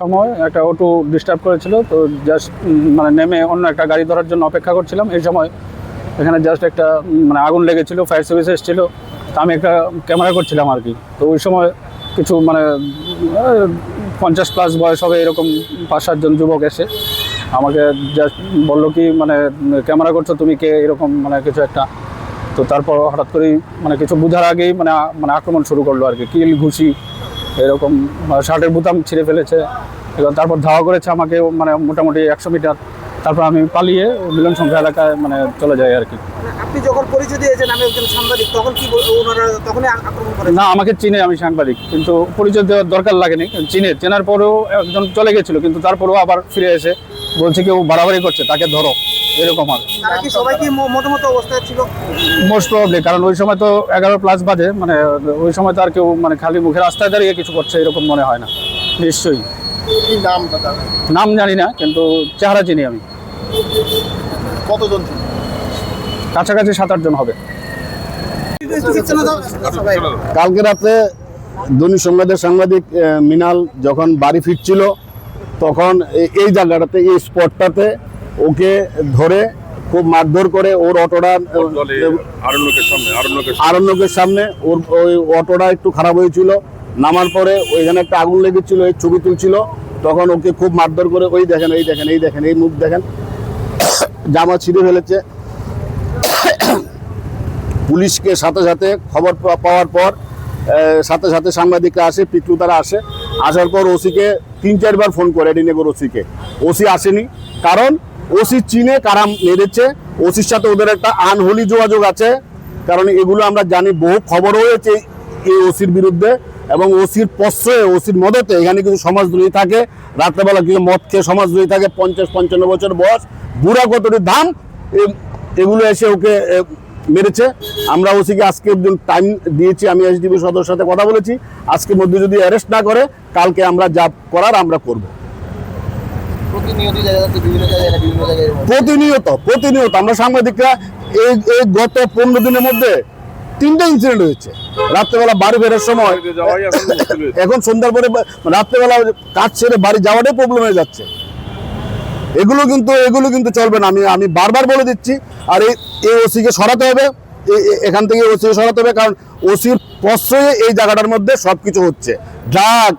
সময় একটা auto disturb করেছিল, তো জাস্ট মানে নেমে অন্য একটা গাড়ি ধরার জন্য অপেক্ষা করছিলাম। এই সময় এখানে জাস্ট একটা মানে আগুন লেগেছিল, ফায়ার সার্ভিস এসেছিলো, তো আমি একটা ক্যামেরা করছিলাম আর কি। তো ওই সময় কিছু মানে 50+ বয়স হবে এরকম 5-7 জন যুবক এসে আমাকে জাস্ট বললো কি মানে ক্যামেরা করছো তুমি কে, এরকম মানে কিছু একটা। তো তারপর হঠাৎ করেই মানে কিছু বোঝার আগেই মানে মানে আক্রমণ শুরু করলো আর কি, কিল ঘুষি এরকম, শার্টের বোতাম ছিঁড়ে ফেলেছে এবং তারপর ধাওয়া করেছে আমাকে মানে মোটামুটি 100 মিটার। তারপর আমি পালিয়ে মিলন সংখ্যা এলাকায় মানে চলে যাই আর কি। আপনি যখন পরিচয় দিয়েছেন আমি একজন সাংবাদিক, তখন কি ওনারা তখনই আক্রমণ করেন? না, আমাকে চিনে, আমি সাংবাদিক, কিন্তু পরিচয় দেওয়ার দরকার লাগেনি। চেনার পরেও একজন চলে গেছিলো, কিন্তু তারপরেও আবার ফিরে এসে বলছে কেউ বাড়াবাড়ি করছে, তাকে ধরো, এরকম আর। তারা কি সবাই কি মোটামুটি অবস্থায় ছিল? মোস্ট প্রবাবলি, কারণ ওই সময় তো 11+ বাজে, মানে ওই সময় তো আর কেউ মানে খালি মুখে রাস্তায় দাঁড়িয়ে কিছু করছে এরকম মনে হয় না। নিশ্চয়ই। কি নাম দাদা? নাম জানি না, কিন্তু চেহারা চিনি আমি। কতজন ছিল? কাছাকাছি 7-8 জন হবে। কালকে রাতে দৈনিক সংবাদের সাংবাদিক মিনাল যখন বাড়ি ফিরছিল, তখন এই জায়গাটাতে, এই স্পটটাতে ওকে ধরে খুব মারধর করে ওর অটোটা আরণ্যকের সামনে ওর ওই অটোটা একটু খারাপ হয়েছিল। নামার পরে ওইখানে একটা আগুন লেগেছিল, এই ছবি তুলছিল, তখন ওকে খুব মারধর করে ওই দেখেন, এই দেখেন, এই দেখেন, এই মুখ দেখেন, জামা ছিঁড়ে ফেলেছে। পুলিশকে সাথে সাথে খবর পাওয়ার পর সাথে সাথে সাংবাদিকরা আসে, পিটু তারা আসে। আসার পর ওসিকে 3-4 বার ফোন করে এডিনগর ওসিকে, ওসি আসেনি। কারণ ওসি চিনে কারা মেরেছে, ওসির সাথে ওদের একটা আনহোলি যোগাযোগ আছে। কারণ এগুলো আমরা জানি, বহু খবর হয়েছে এই ওসির বিরুদ্ধে, এবং ওসির প্রশ্রয়ে, ওসির মদতে এখানে কিছু সমাজদ্রোহী থাকে। রাত্রেবেলা কিছু মদ খেয়ে সমাজদ্রোহী থাকে, 50-55 বছর বয়স, বুড়া কতটি দাম, এগুলো এসে ওকে মেরেছে। আমরা ওসিকে আজকে একজন টাইম দিয়েছি, আমি এসডিপি সদস্যের সাথে কথা বলেছি, আজকের মধ্যে যদি অ্যারেস্ট না করে কালকে আমরা যা করার আমরা করব। প্রতিনিয়ত আমরা সাংবাদিকরা এই গত 15 দিনের মধ্যে 3টা ইনসিডেন্ট হয়েছে। রাত্রেবেলা বাড়ি ফেরার সময়, এখন সন্ধ্যার পরে রাত্রেবেলা কাজ ছেড়ে বাড়ি যাওয়াটাই প্রবলেম হয়ে যাচ্ছে। এগুলো কিন্তু চলবে না, আমি বারবার বলে দিচ্ছি। আর এই ওসিকে সরাতে হবে, এখান থেকে ওসিকে সরাতে হবে, কারণ ওসির প্রশ্রয়ে এই জায়গাটার মধ্যে সবকিছু হচ্ছে। ড্রাগ,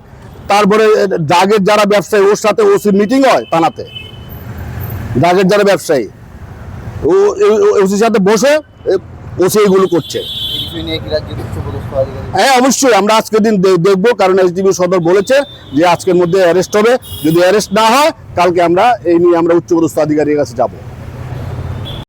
তারপরে ড্রাগের যারা ব্যবসায়ী, ওর সাথে ওসির মিটিং হয় থানাতে। ড্রাগের যারা ব্যবসায়ী, ওসির সাথে বসে ওসি এগুলো করছে। হ্যাঁ, অবশ্যই আমরা আজকের দিন দেখবো, কারণ এসডিপি সদর বলেছে যে আজকের মধ্যে অ্যারেস্ট হবে। যদি অ্যারেস্ট না হয় কালকে আমরা এই নিয়ে আমরা উচ্চপদস্থ আধিকারিকের কাছে যাব।